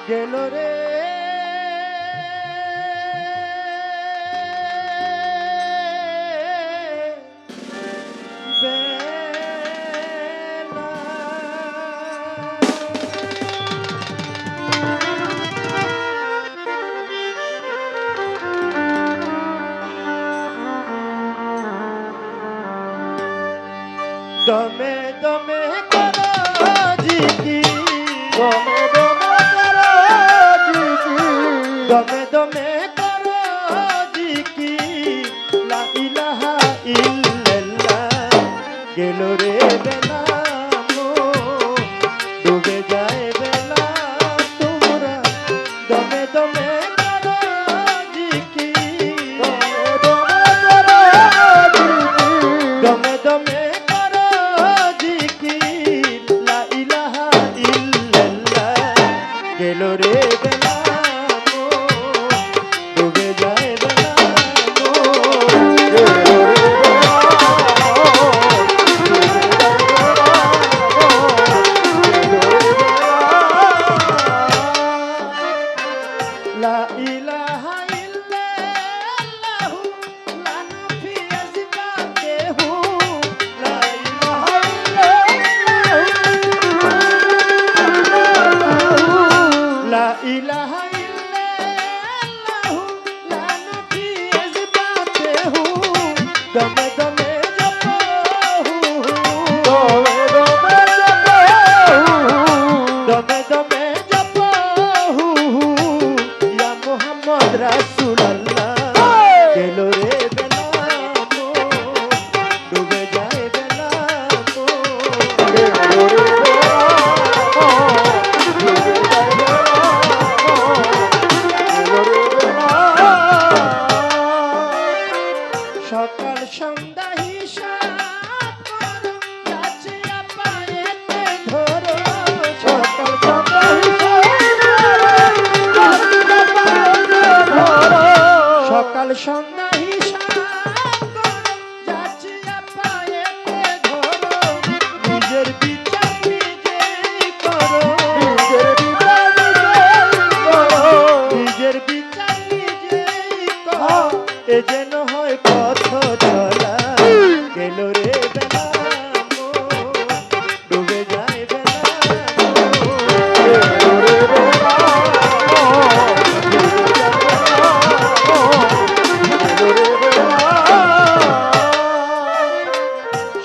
গেল রে বেলা। দমে দমে করো জিকির, দমে দমে করো জিকির, দমে দমে করো জিকির, লা ইলাহা ইল্লাল্লাহ। গেল রে বেলা ডুবে যায় বেলা তোমরা, দমে দমে করো জিকির, দমে দমে করো জিকির, দমে দমে করো জিকির, লা ইলাহা ইল্লাল্লাহ। গেল রে বেলা ডুবে যায় বেলা লা ইলাহা ইল্লাল্লাহু লা নাফিয়া সিফাতেহু, লা ইলাহা লা ইলাহা ইল্লাল্লাহু লা নাফিয়া সিফাতেহু, দমে দমে জপো দমে দমে দমে দমে জপো ইয়া মুহাম্মদ রাসূলুল্লাহ। গেল রে বেলা ডুবে যায় বেলা সকাল সন্ধ্যা হিসাব করো, যাচিয়া পায়েতে ধরো, সকাল সন্ধ্যা সকাল সন্ধ্যা হিসাব করো, যাচিয়া পায়েতে ধরো, নিজের বিচার নিজেই করো, নিজের বিচার নিজেই করো, এ যেন হয় পথ চলা। গেল রে বেলা ডুবে যায় বেলা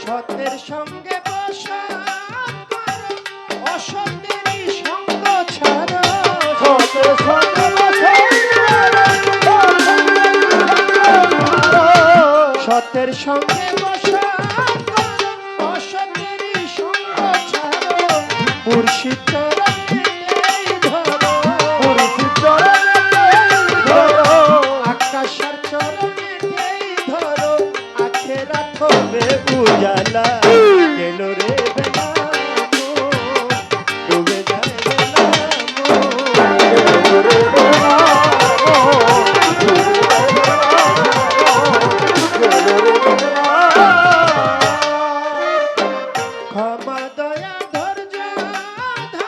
সতের সঙ্গে বসা করো, অসতেরই সঙ্গ ছাড়ো, সতের সঙ্গে সতের সঙ্গে বসা করো, অসতেরই সঙ্গ ছাড়ো, মুর্শিদ চরণেই ধরো, মুর্শিদ চরণেই ধরো, আকাশের চরণেই ধরো, আখেরাত হবে উজালা। গেল রে বেলা ডুবে যায় বেলা ক্ষমা দয়া ধৈর্য ধরো,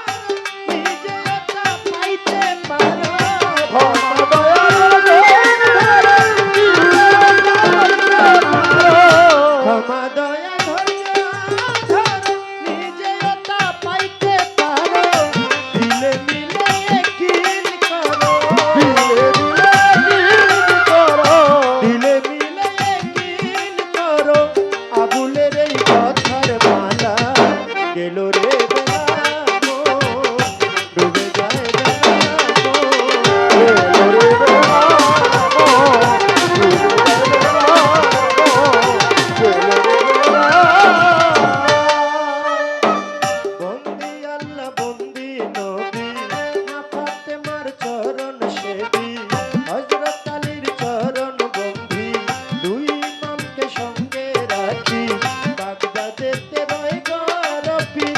নিজে তা পাইতে পারো, ক্ষমা দয়া ধৈর্য ধরো, নিজে তা পাইতে পারো, দিলে মিলে একদিন করো, দিলে মিলে একদিন করো, আবুলের এই কথার মালা। গেল রে বেলা ডুবে যায় বেলা বন্দি আল্লাহ বন্দি নবী, মা ফাতেমার চরণ সেবী, হযরত আলীর চরণ বন্ধি, দুই ইমামকে সঙ্গে রাখি, বাগদাদেতে রয় গরপি,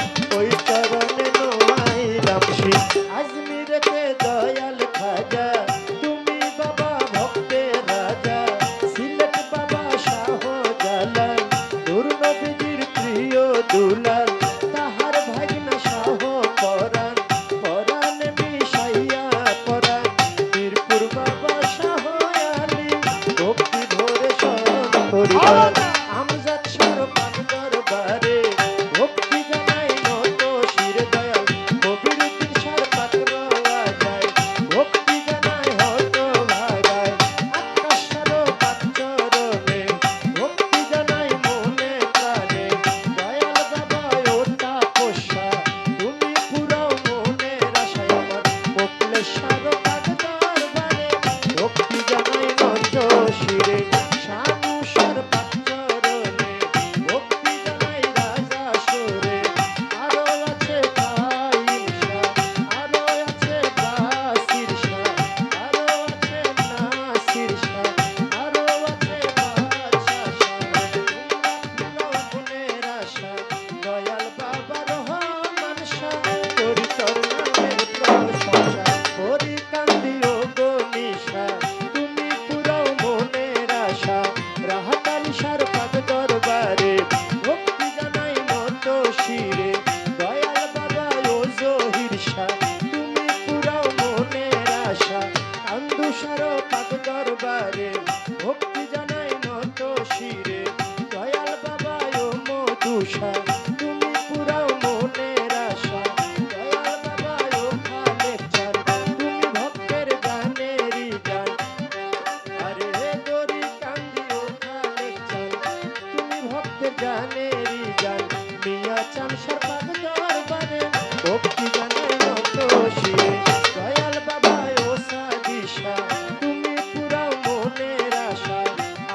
বালিশার পাক দরবারে ভক্তি জানাই নত শিরে দয়াল বাবা ও সাদিশা তুমি পুরাও মনের আশা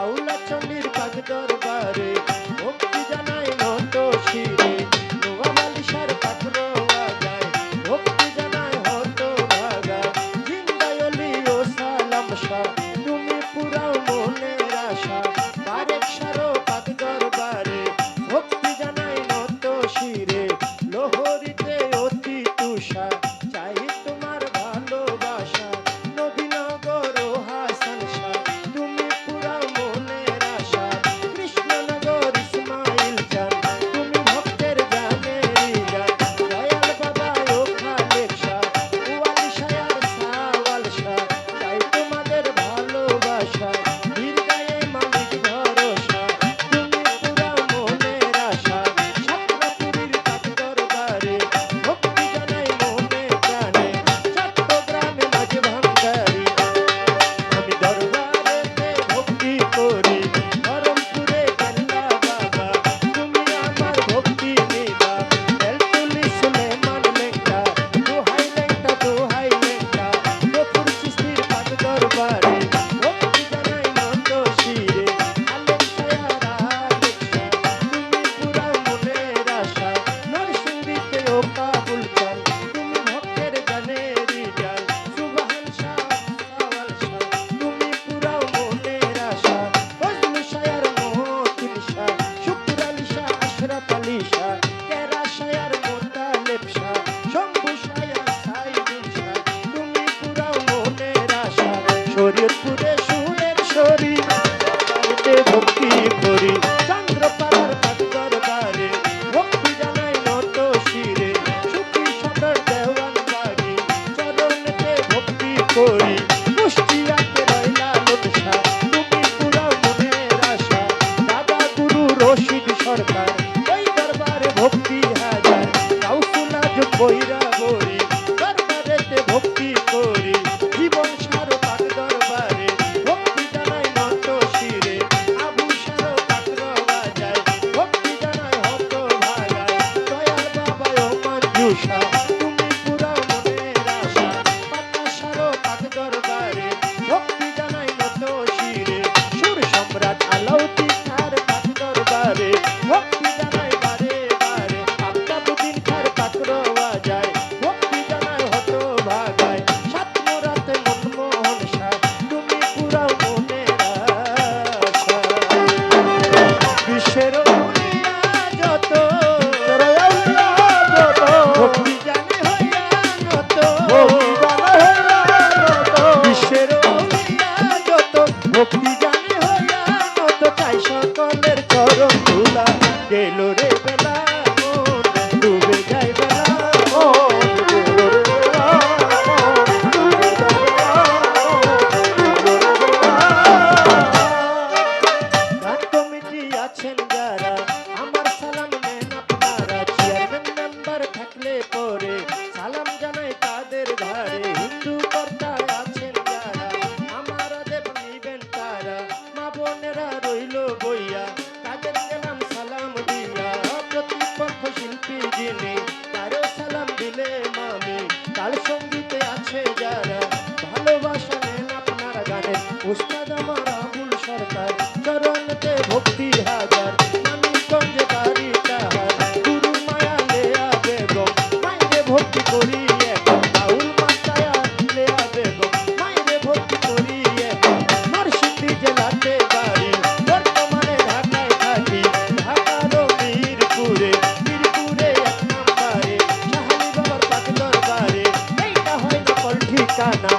আউলা চন্ডির পাক দরবারে ভক্তি জানাই নত শিরে নোয়া বালিশার পাক রওয়া যায় ভক্তি জানাই হত ভাগা জিন্দায়লি ও সালাম শাহ তুমি পুরাও মনের আশা বারেক সারো পাক দরবারে ভক্তি জানাই নত শিরে লোহরিতে অতি তুষা চাই তোমার ভালোবাসা নবীনগর ও হাসান শাহ তুমি পুরাও মনের আশা কৃষ্ণনগর ইসমাইল জান তুমি ভক্তের জানেরই জান দয়াল বাবা ও খালেক শাহ ওয়ালি শায়ার সাওয়াল শাহ চাই তোমাদের ভালোবাসা দীর্ঘায়ে মালিক ভরসা তুমি পুরাও মনের আশা সাতরাপুরীর পাক দরবারে ভক্তি জানাই মনে প্রাণে চট্টগ্রামে মাঝ ভান্ডারি আমি দরবারেতে ভক্তি করি ধরমপুরে কেল্লা বাবা তুমি আমার ভক্তি নিবা বেলতুলি সুলেমান লেঙ্গা দোহাই লেঙ্গা গফুর চিশতির পাক দরবারে ভক্তি জানাই নত শিরে আলেক শায়ার আলেক শাহ তুমি পুরাও মনের আশা নরসিংদীতে ও কাবুল চাল তুমি ভক্তের গানেরই জাল সুবহান শাহ সাওয়াল শাহ তুমি পুরাও মনের আশা ফজলু শায়ার মহতিন শাহ শুকুর আলী শাহ আশরাফ আলী শাহ কেরা শায়ার মোতালেব শাহ শম্ভু শায়ার সাইদুল শাহ তুমি পুরাও মনের আশা শরীয়তপুরে সুরের শরী দরবারেতে ভক্তি করি চন্দ্রপাড়ার পাক দরবারে ভক্তি জানাই নত শিরে সুখী সদর দেওয়ান বাড়ি চরণেতে ভক্তি করি কুষ্টিয়াতে রয়লা লোটসা তুমি পুরাও মনের আশা দাদা গুরু রশিদ সরকার ওই দরবারে ভক্তি হাজার কাউসুল আজ কইরা বরি দরবারেতে ভক্তি করি জীবন সার পাক দরবারে ভক্তি জানাই নত শিরে আবু সার পাক রওয়া যায় ভক্তি জানাই হত ভাগায় দয়াল বাবা ও মঞ্জুষা তুমি পুরাও মনের আশা পাতা সার পাক দরবারে ভক্তি জানাই নত শিরে সুর সম্রাট আলাউদ্দিন খার পাক দরবারে ভক্তি জানাই বারে বারে আফতাবুদ্দিন খার পাক রওয়া যায় ভক্তি জানাই হত ভাগায় সাতমোরাতে মনমোহন শাহ তুমি পুরাও মনের আশা বিশ্বের উলিয়া যত ভক্তি জানে হইয়া নত বিশ্বের উলিয়া যত ভক্তি জানে হইয়া নত চাই সকলের চরণ ধুলা গেল রে বেলা মন ডুবে যায় বেলা গান কমিটি আছেন যারা আমার সালাম নেন আপনারা চেয়ারম্যান মেম্বার থাকলে পরে সালাম জানাই তাদের ধারে হিন্দু কর্তা আছেন যারা আমার দেব নিবেন তারা মা বোনেরা রইল বইয়া তাদের গেলাম সালাম দিয়া প্রতিপক্ষ শিল্পী যিনি তারও সালাম দিলে মামি তার সঙ্গীতে আছে যারা ভালোবাসা নেন আপনারা গানের উস্তাদ আমার আবুল সরকার চরণতে ভক্তি হাজার মানিকগঞ্জে বাড়ি তাহার গুরু মায়া লেয়া বেগম মাইরে ভক্তি করি এখন বাউল মাতায়া লেয়া বেগম মাইরে ভক্তি করি এখন নরসিংদী জেলাতে বাড়ি বর্তমানে ঢাকায় থাকি ঢাকারও মিরপুরে এক নাম্বারে শাহালি বাবার পাক দরবারে এইটা হয় নকল ঠিকানা